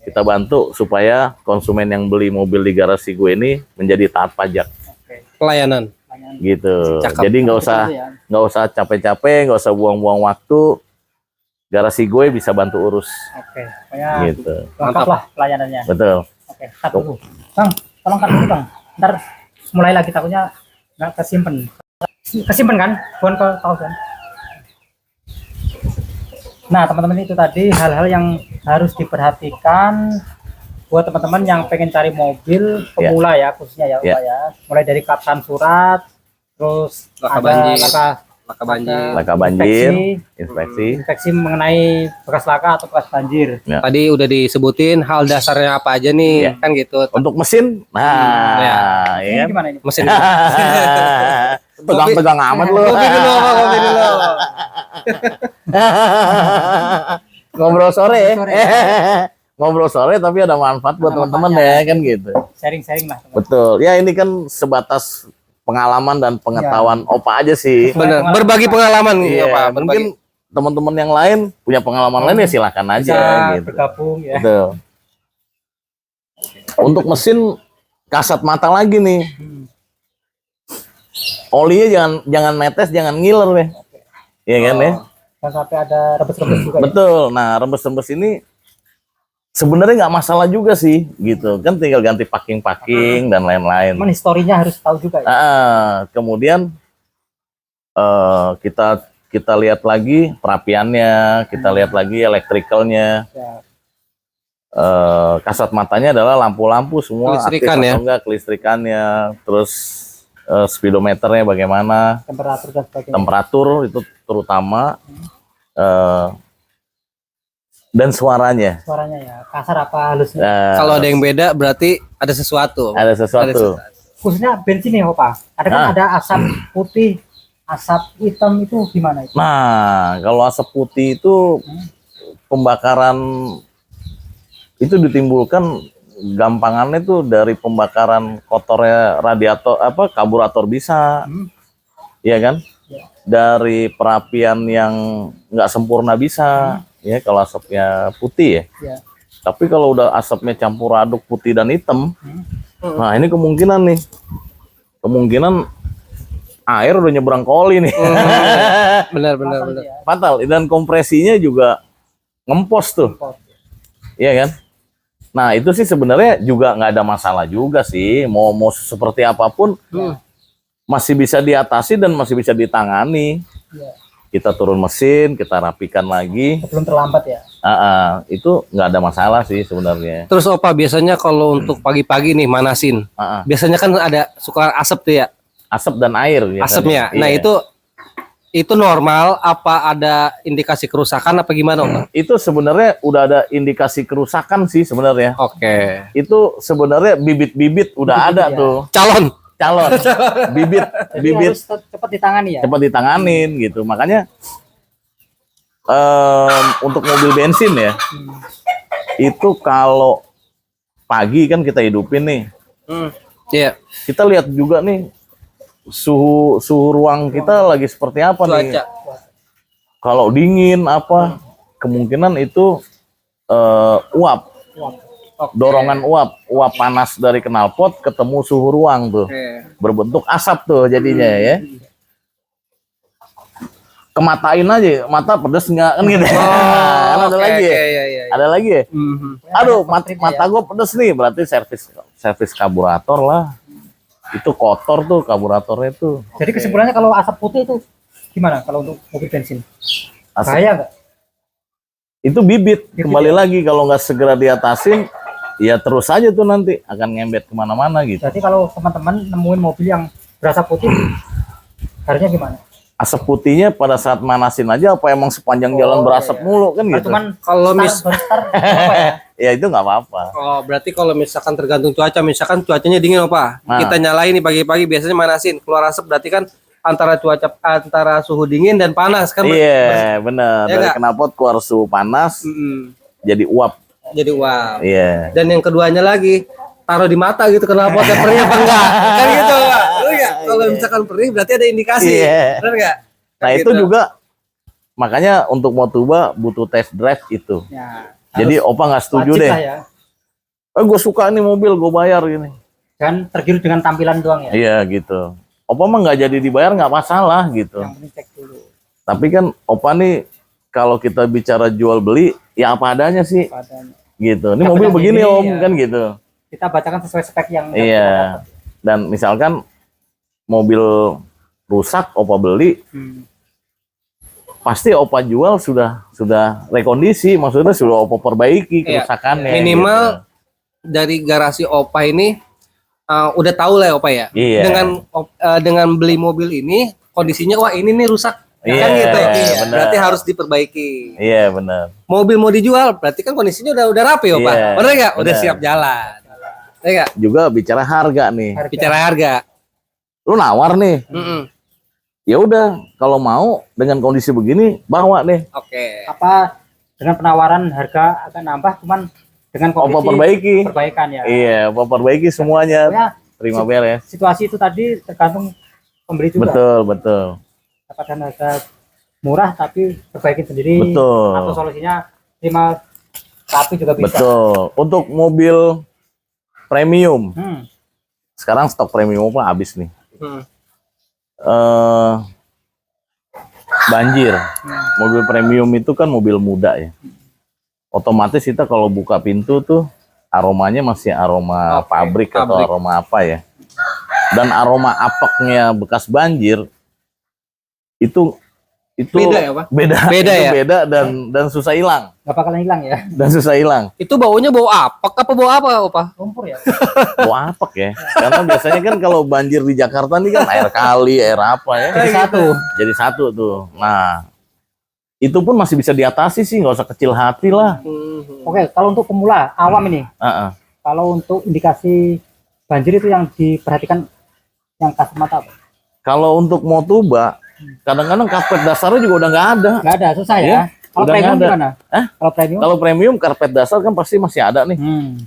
[SPEAKER 2] Kita bantu supaya konsumen yang beli mobil di garasi gue ini menjadi taat pajak,
[SPEAKER 1] Oke.
[SPEAKER 3] Pelayanan.
[SPEAKER 1] Pertanyaan
[SPEAKER 2] gitu.
[SPEAKER 3] Cakep.
[SPEAKER 2] Jadi nggak usah
[SPEAKER 1] itu ya.
[SPEAKER 2] capek-capek, nggak usah buang-buang waktu. Garasi gue bisa bantu urus,
[SPEAKER 1] Oke. Pokoknya
[SPEAKER 2] gitu.
[SPEAKER 1] lengkap
[SPEAKER 3] Mantap.
[SPEAKER 1] lah pelayanannya.
[SPEAKER 2] Betul.
[SPEAKER 1] Oke, cut dulu. Bang, tolong cut dulu, Bang. Ntar mulai lagi, takutnya nggak kesimpan. Kesimpan kan? Bukan ke tahu kan? Nah, teman-teman, itu tadi hal-hal yang harus diperhatikan buat teman-teman yang pengen cari mobil pemula ya, khususnya ya,
[SPEAKER 2] Ya.
[SPEAKER 1] Pak ya. Mulai dari kapsan surat, terus
[SPEAKER 3] Laka
[SPEAKER 1] ada
[SPEAKER 3] banjir.
[SPEAKER 1] laka
[SPEAKER 3] Banjir.
[SPEAKER 2] Laka banjir,
[SPEAKER 1] inspeksi,
[SPEAKER 2] inspeksi.
[SPEAKER 1] mengenai bekas laka atau bekas banjir.
[SPEAKER 3] Tadi udah disebutin hal dasarnya apa aja nih,
[SPEAKER 2] Ya.
[SPEAKER 3] kan gitu.
[SPEAKER 2] Untuk mesin, nah,
[SPEAKER 3] Ya.
[SPEAKER 2] ya
[SPEAKER 1] Ini
[SPEAKER 2] kan?
[SPEAKER 1] gimana ini?
[SPEAKER 3] Mesin.
[SPEAKER 2] Tegang-tegang amat lu.
[SPEAKER 3] Kopi dulu, Pak, kopi dulu.
[SPEAKER 2] Ngobrol sore.
[SPEAKER 1] Sore.
[SPEAKER 2] ngobrol sore tapi ada manfaat buat
[SPEAKER 1] Ada
[SPEAKER 2] teman-teman
[SPEAKER 1] manfaatnya.
[SPEAKER 2] ya kan gitu.
[SPEAKER 1] Sharing-sharing lah. teman.
[SPEAKER 2] Betul. Ya ini kan sebatas pengalaman dan pengetahuan Opa aja sih.
[SPEAKER 3] Benar. Berbagi pengalaman
[SPEAKER 2] Iya,
[SPEAKER 3] Pak.
[SPEAKER 2] mungkin teman-teman yang lain punya pengalaman lain ya silakan aja
[SPEAKER 1] Bisa
[SPEAKER 2] gitu.
[SPEAKER 1] bergabung ya.
[SPEAKER 2] Betul. Untuk mesin kasat mata lagi nih.
[SPEAKER 1] Hmm.
[SPEAKER 2] Olinya jangan netes, jangan ngiler deh. Iya kan ya?
[SPEAKER 1] Dan sampai ada rebes-rebes juga ya.
[SPEAKER 2] Betul. Nah, rembes-rembes ini sebenarnya nggak masalah juga sih, gitu. Kan tinggal ganti packing dan lain-lain.
[SPEAKER 1] Cuman historinya harus tahu juga ya.
[SPEAKER 2] Kemudian kita lihat lagi perapiannya, kita lihat lagi elektrikalnya.
[SPEAKER 1] Ya.
[SPEAKER 2] Kasat matanya adalah lampu-lampu semua aktif
[SPEAKER 3] Kelistrikan
[SPEAKER 2] atau
[SPEAKER 3] ya?
[SPEAKER 2] enggak, kelistrikannya, terus speedometernya bagaimana,
[SPEAKER 1] Temperatur dan sebagainya.
[SPEAKER 2] temperatur itu terutama, dan suaranya.
[SPEAKER 1] Suaranya ya kasar apa halusnya.
[SPEAKER 3] Kalau ada yang beda berarti ada sesuatu.
[SPEAKER 2] Ada sesuatu.
[SPEAKER 1] Khususnya bensin ya Opa. Ada kan ada asap putih, asap hitam itu gimana itu?
[SPEAKER 2] Nah, kalau asap putih itu pembakaran itu ditimbulkan gampangannya tuh dari pembakaran kotornya radiator karburator bisa. Iya kan?
[SPEAKER 1] Ya.
[SPEAKER 2] Dari perapian yang nggak sempurna bisa. Ya kalau asapnya putih ya.
[SPEAKER 1] Ya.
[SPEAKER 2] Tapi kalau udah asapnya campur aduk putih dan hitam, nah ini kemungkinan nih. Kemungkinan air udah nyebrang ke oli nih.
[SPEAKER 3] Benar.
[SPEAKER 1] Ya.
[SPEAKER 2] Fatal. Dan kompresinya juga ngempos tuh. Iya kan? Nah itu sih sebenarnya juga nggak ada masalah juga sih. Mau seperti apapun masih bisa diatasi dan masih bisa ditangani.
[SPEAKER 1] Ya.
[SPEAKER 2] Kita turun mesin, kita rapikan lagi.
[SPEAKER 1] Sebelum terlambat ya.
[SPEAKER 2] Itu nggak ada masalah sih sebenarnya.
[SPEAKER 3] Terus Opa biasanya kalau untuk pagi-pagi nih manasin, biasanya kan ada suka asap tuh ya,
[SPEAKER 2] Asap dan air.
[SPEAKER 3] asapnya.
[SPEAKER 2] Biasanya.
[SPEAKER 3] Nah
[SPEAKER 2] Iya.
[SPEAKER 3] itu normal apa ada indikasi kerusakan apa gimana Opa?
[SPEAKER 2] Itu sebenarnya udah ada indikasi kerusakan sih sebenarnya.
[SPEAKER 3] Oke.
[SPEAKER 2] Itu sebenarnya bibit-bibit udah ada
[SPEAKER 1] ya.
[SPEAKER 2] tuh.
[SPEAKER 3] Calon.
[SPEAKER 2] Bibit
[SPEAKER 1] Jadi harus cepat ditangani ya.
[SPEAKER 2] cepat ditanganin gitu. Makanya untuk mobil bensin ya, itu kalau pagi kan kita hidupin nih,
[SPEAKER 3] Iya.
[SPEAKER 2] kita lihat juga nih suhu ruang kita lagi seperti apa nih.
[SPEAKER 3] Cuaca.
[SPEAKER 2] Kalau dingin apa, kemungkinan itu uap,
[SPEAKER 3] Oke.
[SPEAKER 2] dorongan uap panas dari knalpot ketemu suhu ruang tuh,
[SPEAKER 3] Oke.
[SPEAKER 2] berbentuk asap tuh jadinya ya. Kematain aja, mata pedes nggak kan gitu. Kan ada
[SPEAKER 3] oke,
[SPEAKER 2] lagi ya?
[SPEAKER 3] oke, iya.
[SPEAKER 2] Ada lagi ya?
[SPEAKER 3] Mhm.
[SPEAKER 2] Aduh, mata gue pedes nih, berarti servis karburator lah. Itu kotor tuh karburatornya tuh.
[SPEAKER 1] Jadi kesimpulannya kalau asap putih itu gimana kalau untuk mobil bensin?
[SPEAKER 2] Asap-
[SPEAKER 1] Bahaya nggak?
[SPEAKER 2] Itu bibit.
[SPEAKER 1] Bibit
[SPEAKER 2] Kembali lagi kalau nggak segera diatasin, ya terus aja tuh nanti akan ngembet kemana-mana gitu.
[SPEAKER 1] Berarti kalau teman-teman nemuin mobil yang berasap putih, harusnya gimana?
[SPEAKER 2] Asap putihnya pada saat manasin aja apa emang sepanjang jalan berasap
[SPEAKER 1] iya.
[SPEAKER 2] mulu kan
[SPEAKER 1] Kalau
[SPEAKER 2] gitu.
[SPEAKER 1] cuman
[SPEAKER 3] Kalau
[SPEAKER 1] start, apa ya?
[SPEAKER 2] Ya itu nggak apa-apa.
[SPEAKER 3] Oh, berarti kalau misalkan tergantung cuaca, misalkan cuacanya dingin Opa,
[SPEAKER 2] Nah.
[SPEAKER 3] kita nyalain nih pagi-pagi biasanya manasin, keluar asap berarti kan antara suhu dingin dan panas kan.
[SPEAKER 2] Iya, bener.
[SPEAKER 3] Ya
[SPEAKER 2] Dari
[SPEAKER 3] nggak?
[SPEAKER 2] knalpot keluar suhu panas
[SPEAKER 3] Mm-mm.
[SPEAKER 2] jadi uap.
[SPEAKER 3] Jadi wow.
[SPEAKER 2] Iya.
[SPEAKER 3] Dan yang keduanya lagi taruh di mata gitu kenapa perih apa enggak? Kan gitu, Pak. Bener nggak? Kalau misalkan perih berarti ada indikasi.
[SPEAKER 2] Iya.
[SPEAKER 3] Benar enggak?
[SPEAKER 2] Nah itu juga makanya untuk Motuba butuh test drive itu.
[SPEAKER 1] Ya,
[SPEAKER 2] Jadi Opa nggak setuju
[SPEAKER 1] wajib
[SPEAKER 2] deh.
[SPEAKER 1] lah ya.
[SPEAKER 2] Gue suka nih mobil, gue bayar gini.
[SPEAKER 1] Dan tergiur dengan tampilan doang ya.
[SPEAKER 2] Iya gitu. Opa mah nggak jadi dibayar nggak masalah gitu.
[SPEAKER 1] Yang penting cek dulu.
[SPEAKER 2] Tapi kan Opa nih kalau kita bicara jual beli ya apa adanya sih
[SPEAKER 1] Padanya.
[SPEAKER 2] gitu. Ini
[SPEAKER 1] Yang
[SPEAKER 2] mobil
[SPEAKER 1] penting
[SPEAKER 2] begini
[SPEAKER 1] ini,
[SPEAKER 2] Om
[SPEAKER 1] ya.
[SPEAKER 2] kan gitu.
[SPEAKER 1] Kita bacakan sesuai spek yang
[SPEAKER 2] Iya. Dan misalkan mobil rusak Opa beli, pasti Opa jual sudah rekondisi, maksudnya sudah Opa perbaiki
[SPEAKER 3] Iya.
[SPEAKER 2] kerusakannya.
[SPEAKER 3] Minimal dari garasi Opa ini udah tahu lah ya Opa ya.
[SPEAKER 2] Iya.
[SPEAKER 3] Dengan beli mobil ini kondisinya wah ini nih rusak.
[SPEAKER 2] Iya,
[SPEAKER 3] Kan gitu.
[SPEAKER 2] benar.
[SPEAKER 3] Berarti harus diperbaiki.
[SPEAKER 2] Gitu. Iya benar.
[SPEAKER 3] Mobil mau dijual berarti kan kondisinya udah rapi ya Pak.
[SPEAKER 2] Iya,
[SPEAKER 3] Benar nggak? Udah
[SPEAKER 2] benar.
[SPEAKER 3] siap jalan. Ya nggak?
[SPEAKER 2] Juga bicara harga nih.
[SPEAKER 3] Bicara harga.
[SPEAKER 2] Lu nawar nih.
[SPEAKER 3] Mm-mm.
[SPEAKER 2] Ya udah, kalau mau dengan kondisi begini bawa deh.
[SPEAKER 3] Oke.
[SPEAKER 1] apa dengan penawaran harga akan nambah, cuman dengan
[SPEAKER 2] Opa
[SPEAKER 1] kondisi
[SPEAKER 2] perbaiki.
[SPEAKER 1] perbaikan ya.
[SPEAKER 2] Iya, Opa perbaiki semuanya.
[SPEAKER 1] Pokoknya
[SPEAKER 2] Terima beres.
[SPEAKER 1] situasi itu tadi tergantung pembeli juga.
[SPEAKER 2] Betul, betul.
[SPEAKER 1] Dapatkan harga murah tapi perbaikin sendiri.
[SPEAKER 2] Betul.
[SPEAKER 1] Atau solusinya terima rapi juga bisa.
[SPEAKER 2] Betul. Untuk mobil premium, sekarang stok premium apa habis nih? Banjir. Mobil premium itu kan mobil muda ya. Otomatis kita kalau buka pintu tuh aromanya masih aroma pabrik atau aroma apa ya. Dan aroma apeknya bekas banjir itu
[SPEAKER 3] Beda ya, Pak?
[SPEAKER 2] Beda
[SPEAKER 3] Beda
[SPEAKER 2] itu
[SPEAKER 3] ya?
[SPEAKER 2] beda dan susah hilang.
[SPEAKER 1] Nggak bakalan hilang ya.
[SPEAKER 2] Dan susah hilang.
[SPEAKER 3] Itu baunya bau apek apa bau apa, Opa?
[SPEAKER 1] Lumpur ya.
[SPEAKER 2] Bau apek ya. Karena biasanya kan kalau banjir di Jakarta nih kan air kali, air apa ya.
[SPEAKER 1] Jadi satu.
[SPEAKER 2] Jadi satu tuh. Nah, itu pun masih bisa diatasi sih, nggak usah kecil hati lah.
[SPEAKER 1] Oke, kalau untuk pemula awam ini,
[SPEAKER 2] Heeh.
[SPEAKER 1] kalau untuk indikasi banjir itu yang diperhatikan yang kasat mata apa?
[SPEAKER 2] Kalau untuk Motuba, kadang-kadang karpet dasarnya juga udah nggak ada.
[SPEAKER 1] Nggak ada, susah ya.
[SPEAKER 2] Iya,
[SPEAKER 1] Kalau
[SPEAKER 2] udah
[SPEAKER 1] premium
[SPEAKER 2] nggak ada.
[SPEAKER 1] gimana?
[SPEAKER 2] Hah?
[SPEAKER 1] Kalau premium?
[SPEAKER 2] Kalau premium karpet dasar kan pasti masih ada nih.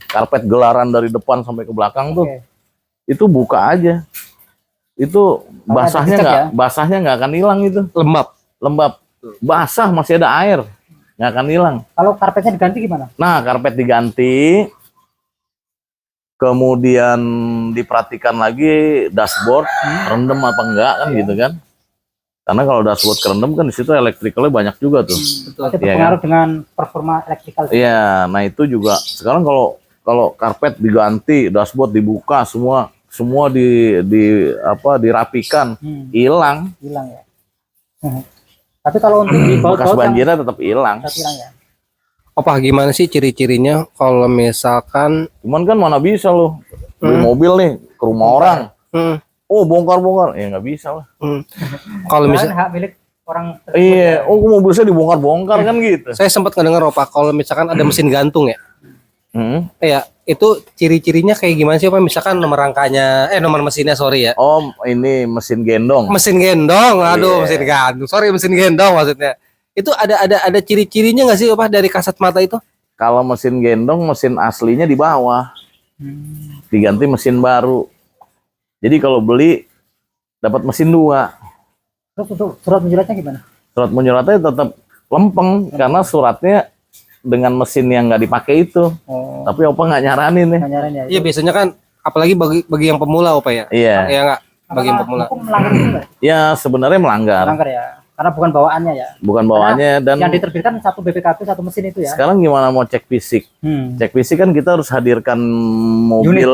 [SPEAKER 2] Karpet gelaran dari depan sampai ke belakang tuh.
[SPEAKER 1] Oke.
[SPEAKER 2] Itu buka aja. Itu basahnya
[SPEAKER 1] dicat
[SPEAKER 2] nggak,
[SPEAKER 1] ya?
[SPEAKER 2] basahnya nggak akan hilang itu. Lembab, basah masih ada air, nggak akan hilang.
[SPEAKER 1] Kalau karpetnya diganti gimana?
[SPEAKER 2] Nah, karpet diganti, kemudian diperhatikan lagi dashboard rendem apa enggak kan gitu kan? Karena kalau dashboard kerendam kan di situ elektrikalnya banyak juga tuh.
[SPEAKER 1] Berarti
[SPEAKER 2] Iya
[SPEAKER 1] berpengaruh dengan performa elektrikal.
[SPEAKER 2] Iya, nah itu juga sekarang kalau karpet diganti, dashboard dibuka, semua dirapikan, hilang.
[SPEAKER 1] Hilang ya. Tapi kalau untuk di
[SPEAKER 2] Bekas
[SPEAKER 1] baut-baut yang
[SPEAKER 2] banjirnya tetap hilang.
[SPEAKER 1] tetap hilang ya.
[SPEAKER 3] Opa, gimana sih ciri-cirinya kalau misalkan
[SPEAKER 2] Cuman kan mana bisa loh beli mobil nih ke rumah orang, oh bongkar-bongkar, ya nggak bisa lah.
[SPEAKER 3] kalau
[SPEAKER 1] Misalnya
[SPEAKER 3] misal
[SPEAKER 1] hak milik orang tersebut
[SPEAKER 2] Iya,
[SPEAKER 1] ya.
[SPEAKER 2] oh mobil saya dibongkar-bongkar kan gitu.
[SPEAKER 3] saya sempat ngedengar Opa, kalau misalkan ada mesin gantung ya, ya itu ciri-cirinya kayak gimana sih Opa? Misalkan nomor rangkanya, nomor mesinnya sorry ya.
[SPEAKER 2] Oh ini mesin gendong.
[SPEAKER 3] Mesin gendong,
[SPEAKER 2] Iya.
[SPEAKER 3] aduh mesin gantung, sorry mesin gendong maksudnya. Itu ada ciri-cirinya nggak sih Opa dari kasat mata itu?
[SPEAKER 2] Kalau mesin gendong, mesin aslinya di bawah, diganti mesin baru. Jadi kalau beli dapat mesin 2.
[SPEAKER 1] Terus untuk surat menjelasnya gimana?
[SPEAKER 2] Surat menyuratnya tetap lempeng karena suratnya dengan mesin yang nggak dipakai itu.
[SPEAKER 1] Oh,
[SPEAKER 2] Tapi Opa nggak nyaranin ya.
[SPEAKER 1] nyarin ya.
[SPEAKER 3] Iya biasanya kan, apalagi bagi yang pemula Opa ya.
[SPEAKER 2] Iya.
[SPEAKER 3] Ya nggak, bagi yang pemula.
[SPEAKER 1] Hukum melanggar itu nggak?
[SPEAKER 2] Ya sebenarnya melanggar,
[SPEAKER 1] Melanggar ya. Karena bukan bawaannya ya.
[SPEAKER 2] bukan bawaannya dan
[SPEAKER 1] Yang diterbitkan satu BPKB satu mesin itu ya.
[SPEAKER 2] sekarang gimana mau cek fisik? Cek fisik kan kita harus hadirkan mobil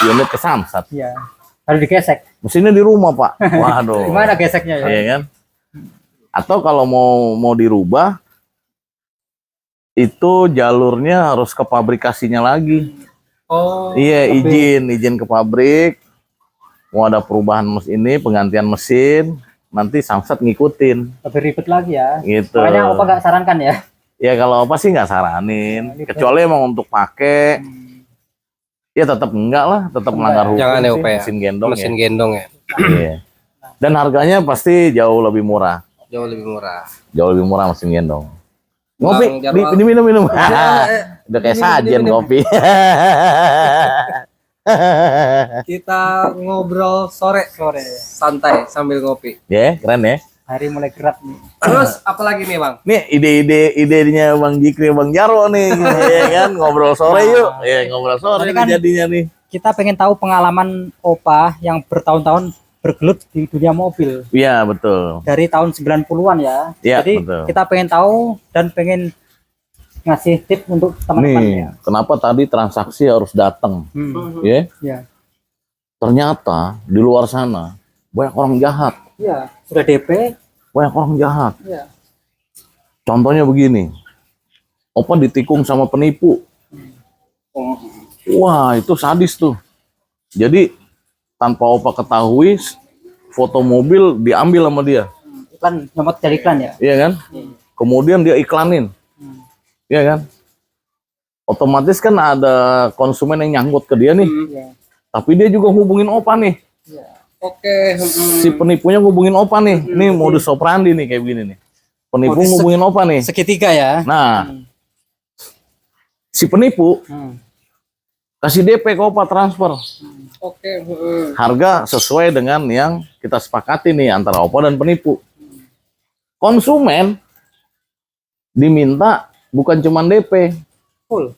[SPEAKER 2] unit ke Samsat.
[SPEAKER 1] Iya. Harus digesek.
[SPEAKER 2] Mesinnya di rumah Pak. Waduh.
[SPEAKER 1] Gimana geseknya ya?
[SPEAKER 2] Iya kan? Atau kalau mau dirubah itu jalurnya harus ke pabrikasinya lagi.
[SPEAKER 3] Oh.
[SPEAKER 2] Iya, izin ke pabrik. Mau ada perubahan ini, penggantian mesin, nanti Samsat ngikutin
[SPEAKER 1] Lebih ribet lagi ya.
[SPEAKER 2] gitu.
[SPEAKER 1] Makanya Opa nggak sarankan ya.
[SPEAKER 2] Ya kalau apa sih nggak saranin, kecuali emang untuk pakai. Ya tetap enggak lah, tetap melanggar hukum.
[SPEAKER 3] Jangan ya,
[SPEAKER 2] sih,
[SPEAKER 3] Opa ya.
[SPEAKER 2] mesin gendong
[SPEAKER 3] Mesin
[SPEAKER 2] ya.
[SPEAKER 3] gendong ya.
[SPEAKER 2] Iya. Dan harganya pasti jauh lebih murah.
[SPEAKER 3] Jauh lebih murah.
[SPEAKER 2] Jauh lebih murah mesin gendong. Ngopi,
[SPEAKER 3] Bang Jarwo.
[SPEAKER 2] minum. Udah kayak sajian kopi.
[SPEAKER 3] Kita ngobrol sore santai sambil ngopi.
[SPEAKER 2] Ya, keren ya.
[SPEAKER 1] Hari mulai gerak nih.
[SPEAKER 3] Terus apalagi nih Bang?
[SPEAKER 2] Nih idenya Bang Jikri, Bang Jarwo nih, ya kan ngobrol sore yuk. Ya ngobrol sore
[SPEAKER 1] Ini kan-
[SPEAKER 2] nih jadinya nih.
[SPEAKER 1] Kita pengen tahu pengalaman Opa yang bertahun-tahun bergelut di dunia mobil.
[SPEAKER 2] Iya betul.
[SPEAKER 1] Dari tahun 90-an ya.
[SPEAKER 2] Iya,
[SPEAKER 1] Jadi
[SPEAKER 2] betul.
[SPEAKER 1] kita pengen tahu dan pengen ngasih tip untuk teman-teman
[SPEAKER 2] Nih,
[SPEAKER 1] ya.
[SPEAKER 2] kenapa tadi transaksi harus datang? Ya,
[SPEAKER 1] Ya.
[SPEAKER 2] ternyata di luar sana banyak orang jahat,
[SPEAKER 1] Iya, sudah DP.
[SPEAKER 2] banyak orang jahat.
[SPEAKER 1] Iya.
[SPEAKER 2] Contohnya begini, Opa ditikung sama penipu. Wah, itu sadis tuh. Jadi tanpa Opa ketahui, foto mobil diambil sama dia,
[SPEAKER 1] Iklan nyomot dari iklan ya.
[SPEAKER 2] iya kan? Kemudian dia iklanin, iya kan? Otomatis kan ada konsumen yang nyangkut ke dia nih,
[SPEAKER 1] Iya.
[SPEAKER 2] tapi dia juga hubungin Opa nih.
[SPEAKER 1] Iya.
[SPEAKER 3] Oke.
[SPEAKER 2] Si penipunya ngubungin Opa nih. Ini modus operandi nih kayak begini nih. Penipu
[SPEAKER 1] Modus
[SPEAKER 2] ngubungin Opa nih.
[SPEAKER 1] Segitiga ya.
[SPEAKER 2] Nah, Si penipu
[SPEAKER 1] Hmm.
[SPEAKER 2] kasih DP ke Opa transfer.
[SPEAKER 3] Oke.
[SPEAKER 2] Harga sesuai dengan yang kita sepakati nih antara Opa dan penipu. Konsumen diminta bukan cuma DP,
[SPEAKER 1] Full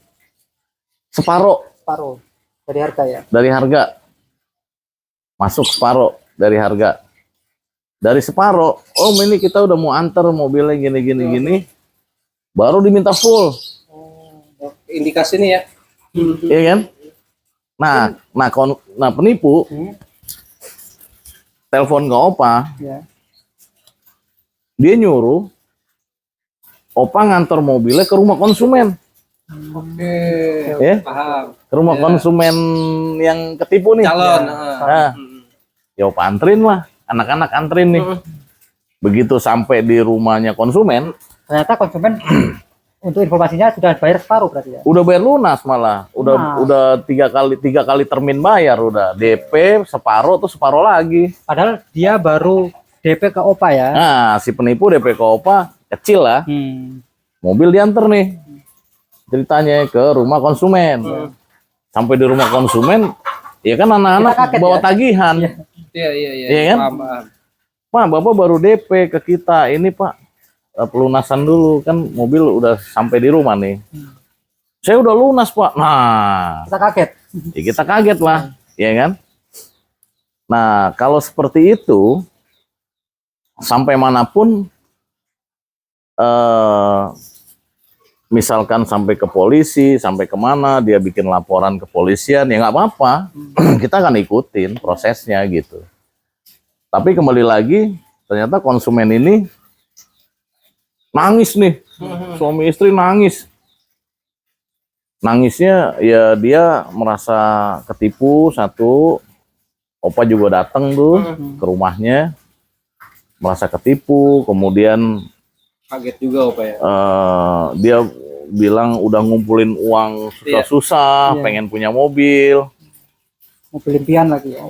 [SPEAKER 2] separuh
[SPEAKER 1] separuh dari harga ya.
[SPEAKER 2] dari harga. Masuk separuh dari harga. Dari separuh, oh ini kita udah mau antar mobilnya gini. Baru diminta full.
[SPEAKER 3] Indikasi nih ya.
[SPEAKER 2] Iya kan? Nah penipu
[SPEAKER 1] Hmm.
[SPEAKER 2] telepon ke Opa,
[SPEAKER 1] Ya.
[SPEAKER 2] dia nyuruh Opa ngantor mobilnya ke rumah konsumen,
[SPEAKER 3] Oke.
[SPEAKER 2] ya,
[SPEAKER 3] Paham.
[SPEAKER 2] ke rumah konsumen yang ketipu nih.
[SPEAKER 3] Calon.
[SPEAKER 2] Nah, ya Opa anterin lah, anak-anak anterin nih. Begitu sampai di rumahnya konsumen,
[SPEAKER 1] Ternyata konsumen untuk informasinya sudah bayar separuh berarti ya.
[SPEAKER 2] udah bayar lunas malah, udah tiga kali termin bayar, udah DP separuh tuh separuh lagi.
[SPEAKER 1] Padahal dia baru DP ke Opa ya.
[SPEAKER 2] Nah, si penipu DP ke Opa kecil lah.
[SPEAKER 1] Hmm.
[SPEAKER 2] Mobil diantar nih. Ceritanya ke rumah konsumen. Sampai di rumah konsumen, ya kan anak-anak
[SPEAKER 1] Kita kaget
[SPEAKER 2] bawa
[SPEAKER 1] ya?
[SPEAKER 2] tagihan.
[SPEAKER 3] Iya.
[SPEAKER 2] Iya kan?
[SPEAKER 3] Paham.
[SPEAKER 2] Pak, Bapak baru DP ke kita. Ini Pak, pelunasan dulu. Kan mobil udah sampai di rumah nih. Saya udah lunas Pak. Nah,
[SPEAKER 1] Kita kaget.
[SPEAKER 2] ya kita kaget lah. Ya kan? Nah, kalau seperti itu, sampai manapun, misalkan sampai ke polisi, sampai kemana, dia bikin laporan ke polisian, ya nggak apa-apa. Kita akan ikutin prosesnya gitu. Tapi kembali lagi, ternyata konsumen ini nangis nih. Suami istri nangis. Nangisnya ya dia merasa ketipu satu. Opa juga datang tuh ke rumahnya. Merasa ketipu, kemudian
[SPEAKER 3] Kaget juga Opa ya.
[SPEAKER 2] dia bilang udah ngumpulin uang susah-susah,
[SPEAKER 1] Iya.
[SPEAKER 2] pengen punya mobil.
[SPEAKER 1] Mobil impian lagi ya.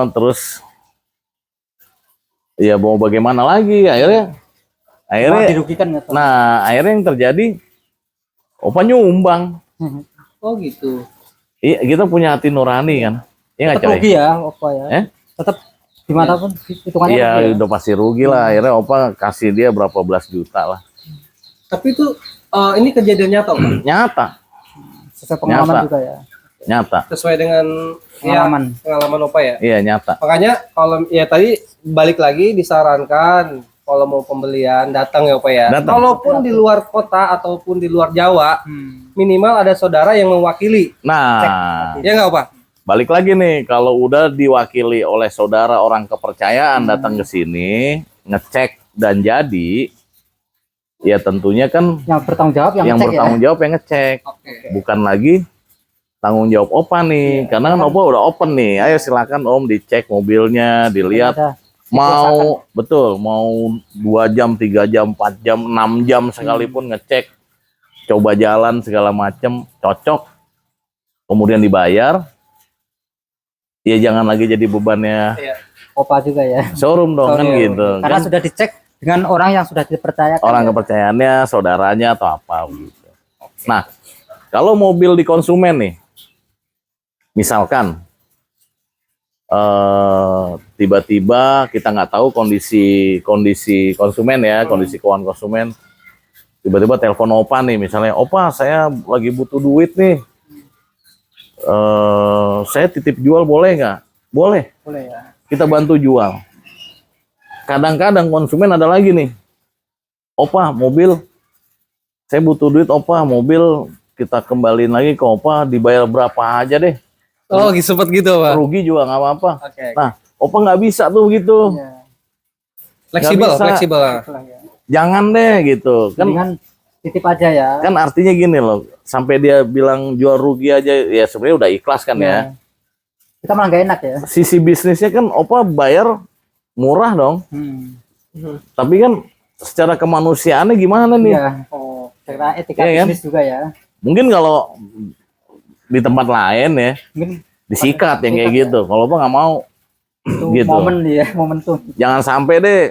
[SPEAKER 2] Terus ya mau bagaimana lagi, akhirnya
[SPEAKER 1] Malah dirugikan ya.
[SPEAKER 2] nah akhirnya yang terjadi Opa nyumbang.
[SPEAKER 3] Oh gitu.
[SPEAKER 2] Iya, kita punya hati nurani kan. Iya nggak
[SPEAKER 1] Tetap
[SPEAKER 2] coy?
[SPEAKER 1] rugi ya Opa ya. Tetap gimana pun hitungannya
[SPEAKER 2] Iya,
[SPEAKER 1] rugi ya.
[SPEAKER 2] udah pasti rugi lah. Akhirnya Opa kasih dia berapa belas juta lah.
[SPEAKER 3] Tapi itu ini kejadian nyata Opa.
[SPEAKER 2] Nyata,
[SPEAKER 1] Sesuai pengalaman
[SPEAKER 2] Nyata.
[SPEAKER 1] juga ya.
[SPEAKER 2] nyata.
[SPEAKER 3] Sesuai dengan
[SPEAKER 1] Pengalaman.
[SPEAKER 3] pengalaman Opa ya.
[SPEAKER 2] Iya nyata.
[SPEAKER 3] Makanya kalau ya tadi balik lagi disarankan kalau mau pembelian datang ya Opa ya.
[SPEAKER 2] Datang.
[SPEAKER 3] Kalaupun di luar kota ataupun di luar Jawa, minimal ada saudara yang mewakili.
[SPEAKER 2] Nah,
[SPEAKER 3] Ya nggak Opa?
[SPEAKER 2] balik lagi nih, kalau udah diwakili oleh saudara orang kepercayaan datang ke sini, ngecek dan jadi, ya tentunya kan
[SPEAKER 1] Yang bertanggung jawab yang
[SPEAKER 2] yang
[SPEAKER 1] ngecek
[SPEAKER 2] bertanggung
[SPEAKER 1] ya.
[SPEAKER 2] jawab yang ngecek, bukan lagi tanggung jawab Opa nih, karena kan Opa udah open nih, ayo silakan Om dicek mobilnya, dilihat
[SPEAKER 1] Ada
[SPEAKER 2] mau betul mau 2 jam, 3 jam, 4 jam, 6 jam sekalipun ngecek, coba jalan segala macem, cocok, kemudian dibayar. Ya jangan lagi jadi bebannya
[SPEAKER 1] Opa juga ya.
[SPEAKER 2] showroom dong kan gitu.
[SPEAKER 1] Karena
[SPEAKER 2] Kan
[SPEAKER 1] sudah dicek dengan orang yang sudah dipercayakan.
[SPEAKER 2] orang
[SPEAKER 1] ya.
[SPEAKER 2] kepercayaannya saudaranya atau apa gitu. Nah, kalau mobil di konsumen nih, misalkan tiba-tiba kita nggak tahu kondisi konsumen ya, kondisi keuangan konsumen, tiba-tiba telepon Opa nih, misalnya Opa saya lagi butuh duit nih, saya titip jual boleh nggak? Boleh,
[SPEAKER 1] Boleh ya.
[SPEAKER 2] kita bantu jual. Kadang-kadang konsumen ada lagi nih, Opa mobil, saya butuh duit Opa, mobil kita kembaliin lagi ke Opa, dibayar berapa aja deh,
[SPEAKER 3] Oh, sempet gitu Pak.
[SPEAKER 2] rugi juga nggak apa-apa.
[SPEAKER 3] Oke.
[SPEAKER 2] Nah, Opa nggak bisa tuh gitu,
[SPEAKER 1] Iya.
[SPEAKER 3] Fleksibel,
[SPEAKER 2] nggak bisa.
[SPEAKER 3] fleksibel.
[SPEAKER 1] Itulah ya.
[SPEAKER 2] jangan deh gitu.
[SPEAKER 1] Mendingan titip aja ya.
[SPEAKER 2] Kan artinya gini loh, sampai dia bilang jual rugi aja, ya sebenarnya udah ikhlas kan ya.
[SPEAKER 1] Iya. Kita malah nggak enak ya.
[SPEAKER 2] Sisi bisnisnya kan Opa bayar murah dong, tapi kan secara kemanusiaannya gimana nih?
[SPEAKER 1] Iya. Oh, secara etika
[SPEAKER 2] Iya kan?
[SPEAKER 1] bisnis juga ya.
[SPEAKER 2] Mungkin kalau di tempat lain ya
[SPEAKER 1] Mungkin
[SPEAKER 2] disikat yang kayak
[SPEAKER 1] Sikat,
[SPEAKER 2] gitu. Kalau Opa nggak mau,
[SPEAKER 1] itu
[SPEAKER 2] gitu.
[SPEAKER 1] momen ya, momentum.
[SPEAKER 2] jangan sampai deh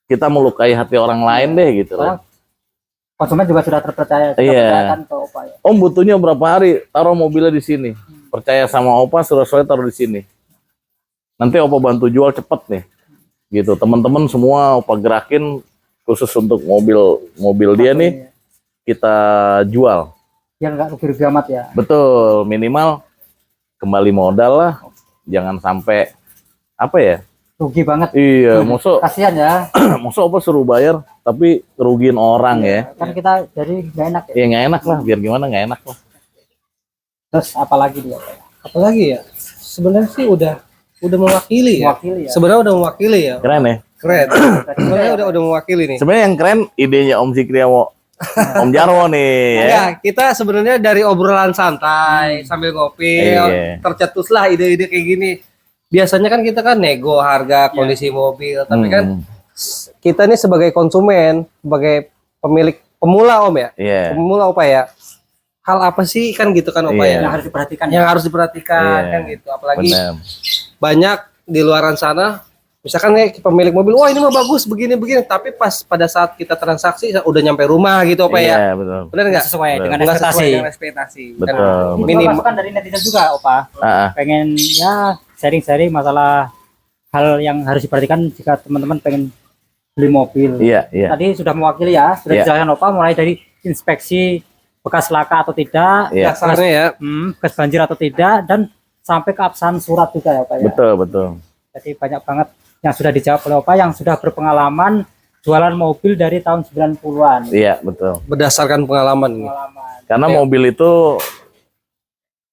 [SPEAKER 2] kita melukai hati orang lain deh gitu.
[SPEAKER 1] Soalnya konsumen juga sudah terpercaya, sudah
[SPEAKER 2] Iya.
[SPEAKER 1] percayakan ke Opa ya.
[SPEAKER 2] Om butuhnya berapa hari? Taruh mobilnya di sini. Percaya sama Opa, surat-surat taruh di sini. Nanti Opa bantu jual cepet nih. Gitu. Teman-teman semua Opa gerakin khusus untuk mobil dia nih kita jual.
[SPEAKER 1] Biar nggak rugi-rugi amat ya.
[SPEAKER 2] Betul, minimal kembali modal lah. Jangan sampai apa ya?
[SPEAKER 1] Rugi banget.
[SPEAKER 2] Iya, masuk
[SPEAKER 1] Kasihan ya.
[SPEAKER 2] masuk Opa suruh bayar tapi kerugiin orang ya.
[SPEAKER 1] Kan kita jadi nggak enak ya.
[SPEAKER 2] Ya nggak enak lah, biar gimana nggak enak lah.
[SPEAKER 1] Terus apalagi dia?
[SPEAKER 3] Apalagi ya? Sebenarnya sih udah mewakili ya.
[SPEAKER 1] Mewakili ya.
[SPEAKER 3] Sebenarnya udah mewakili ya.
[SPEAKER 2] Keren ya.
[SPEAKER 3] Keren. Sebenarnya udah mewakili nih.
[SPEAKER 2] Sebenarnya yang keren idenya Om Zikri sama Om Jarwo nih ya.
[SPEAKER 3] Ya, kita sebenarnya dari obrolan santai sambil ngopi,
[SPEAKER 2] Iya.
[SPEAKER 3] tercetuslah ide-ide kayak gini. Biasanya kan kita kan nego harga kondisi mobil, tapi kan kita nih sebagai konsumen, sebagai pemilik pemula Om ya,
[SPEAKER 2] Iya.
[SPEAKER 3] pemula Opa ya. Hal apa sih kan gitu kan Opa
[SPEAKER 2] Iya.
[SPEAKER 1] Yang
[SPEAKER 3] ya?
[SPEAKER 1] harus diperhatikan
[SPEAKER 3] Yang harus diperhatikan
[SPEAKER 2] Iya.
[SPEAKER 3] kan gitu. Apalagi
[SPEAKER 2] Benar.
[SPEAKER 3] banyak di luaran sana, misalkan kayak pemilik mobil, wah ini mah bagus begini-begini, tapi pas pada saat kita transaksi udah nyampe rumah gitu Opa ya.
[SPEAKER 2] Iya, betul.
[SPEAKER 3] Benar nggak?
[SPEAKER 1] sesuai dengan
[SPEAKER 3] Nggak
[SPEAKER 1] ekspektasi.
[SPEAKER 3] sesuai dengan ekspektasi.
[SPEAKER 2] Betul.
[SPEAKER 3] Kan
[SPEAKER 1] Ini
[SPEAKER 3] minim.
[SPEAKER 1] juga masukan dari netizen juga Opa.
[SPEAKER 2] Ah,
[SPEAKER 1] Pengen ya sharing-sharing masalah hal yang harus diperhatikan jika teman-teman pengen beli mobil.
[SPEAKER 2] iya, iya.
[SPEAKER 1] Tadi sudah mewakili ya, sudah
[SPEAKER 2] Iya.
[SPEAKER 1] dijelaskan Opa mulai dari inspeksi bekas laka atau tidak,
[SPEAKER 2] Iya.
[SPEAKER 3] Dasarnya ya.
[SPEAKER 1] bekas banjir atau tidak, dan sampai ke absahan surat juga ya Opa ya.
[SPEAKER 2] Betul, betul.
[SPEAKER 1] Jadi banyak banget yang sudah dijawab oleh Opa yang sudah berpengalaman jualan mobil dari tahun 90-an.
[SPEAKER 2] Iya, betul.
[SPEAKER 3] Berdasarkan pengalaman ini.
[SPEAKER 1] Pengalaman.
[SPEAKER 2] Karena mobil itu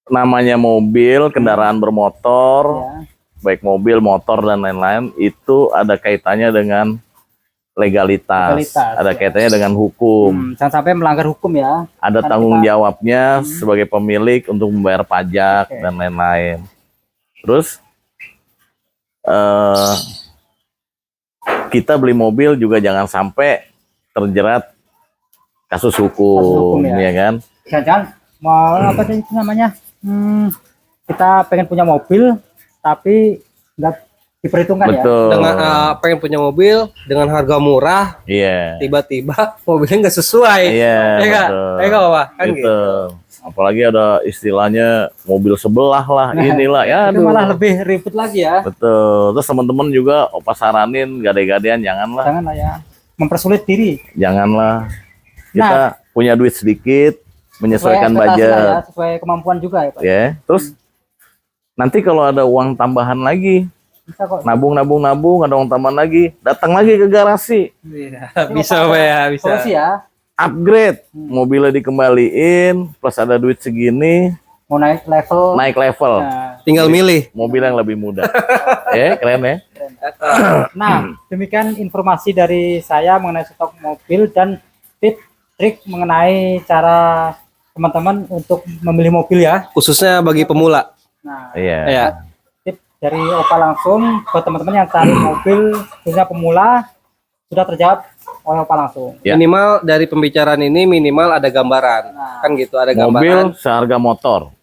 [SPEAKER 2] namanya mobil, kendaraan bermotor,
[SPEAKER 1] Ya.
[SPEAKER 2] baik mobil, motor dan lain-lain itu ada kaitannya dengan legalitas,
[SPEAKER 1] Legalitas,
[SPEAKER 2] ada
[SPEAKER 1] ya.
[SPEAKER 2] kaitannya dengan hukum,
[SPEAKER 1] Jangan sampai melanggar hukum ya.
[SPEAKER 2] ada
[SPEAKER 1] Karena
[SPEAKER 2] tanggung
[SPEAKER 1] kita-
[SPEAKER 2] jawabnya sebagai pemilik untuk membayar pajak
[SPEAKER 1] Oke.
[SPEAKER 2] dan lain-lain. Terus kita beli mobil juga jangan sampai terjerat kasus hukum,
[SPEAKER 1] hukum, ya.
[SPEAKER 2] ya kan?
[SPEAKER 1] Jangan-jangan mau apa sih itu namanya? Kita pengen punya mobil tapi nggak diperhitungkan ya.
[SPEAKER 2] Betul.
[SPEAKER 3] Dengan pengen punya mobil dengan harga murah,
[SPEAKER 2] Iya.
[SPEAKER 3] tiba-tiba mobilnya nggak sesuai.
[SPEAKER 2] Iya,
[SPEAKER 3] Ya nggak?
[SPEAKER 2] betul.
[SPEAKER 3] Ya nggak apa? Kan gitu.
[SPEAKER 2] Betul. Apalagi ada istilahnya mobil sebelah lah, inilah ya.
[SPEAKER 1] Itu
[SPEAKER 2] Aduh.
[SPEAKER 1] malah lebih ribet lagi ya.
[SPEAKER 2] Betul. Terus teman-teman juga Opa saranin gade-gadean janganlah,
[SPEAKER 1] Jangan lah ya mempersulit diri.
[SPEAKER 2] janganlah. Kita punya duit sedikit, menyesuaikan
[SPEAKER 1] Sesuai ekspektasi lah
[SPEAKER 2] budget,
[SPEAKER 1] ya, sesuai kemampuan juga ya Pak.
[SPEAKER 2] ya. Terus nanti kalau ada uang tambahan lagi,
[SPEAKER 1] Bisa kok.
[SPEAKER 2] nabung, ada uang tambahan lagi, datang lagi ke garasi,
[SPEAKER 3] Bisa Pak ya, bisa.
[SPEAKER 1] Solusi ya.
[SPEAKER 2] upgrade, mobilnya dikembaliin, plus ada duit segini,
[SPEAKER 1] Mau naik level.
[SPEAKER 2] naik level,
[SPEAKER 1] Nah,
[SPEAKER 3] Tinggal milih.
[SPEAKER 2] mobil yang lebih mudah. Keren ya.
[SPEAKER 1] Nah, demikian informasi dari saya mengenai stok mobil dan trik mengenai cara teman-teman untuk memilih mobil ya.
[SPEAKER 3] Khususnya bagi pemula.
[SPEAKER 1] Nah,
[SPEAKER 2] Iya.
[SPEAKER 3] Ya.
[SPEAKER 1] tip dari Opa langsung buat teman-teman yang cari mobil khususnya pemula sudah terjawab oleh Opa langsung.
[SPEAKER 2] Ya.
[SPEAKER 3] Minimal dari pembicaraan ini minimal ada gambaran. Kan gitu, ada gambaran.
[SPEAKER 2] Mobil seharga motor.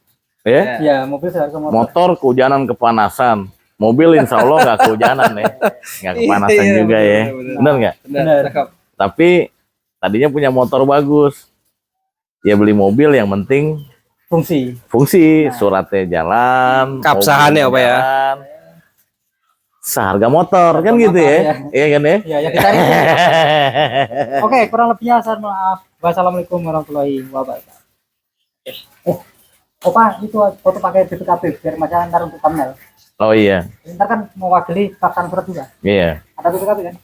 [SPEAKER 2] Ya.
[SPEAKER 1] Iya, mobil seharga motor.
[SPEAKER 2] Motor kehujanan kepanasan. Mobil insya Allah nggak kehujanan ya. Nggak kepanasan
[SPEAKER 3] Iya,
[SPEAKER 2] juga ya.
[SPEAKER 3] benar.
[SPEAKER 2] Bener nggak?
[SPEAKER 3] Benar. Cakep.
[SPEAKER 2] Tapi tadinya punya motor bagus. Ya beli mobil yang penting
[SPEAKER 1] Fungsi.
[SPEAKER 2] fungsi, suratnya jalan,
[SPEAKER 3] Keabsahannya apa
[SPEAKER 2] mobilnya
[SPEAKER 3] ya?
[SPEAKER 2] jalan. Seharga motor kan
[SPEAKER 1] Seharga
[SPEAKER 2] gitu
[SPEAKER 1] motor,
[SPEAKER 2] ya.
[SPEAKER 1] ya.
[SPEAKER 2] Iya kan ya?
[SPEAKER 1] Ya, yang dicari. Oke, kurang lebihnya saya maaf. Wassalamualaikum warahmatullahi wabarakatuh. Opa, itu foto pakai BPKB biar macam ntar untuk thumbnail.
[SPEAKER 2] Oh iya.
[SPEAKER 1] Ntar kan mewakili paksaan surat juga.
[SPEAKER 2] Iya.
[SPEAKER 1] Ada BPKB kan?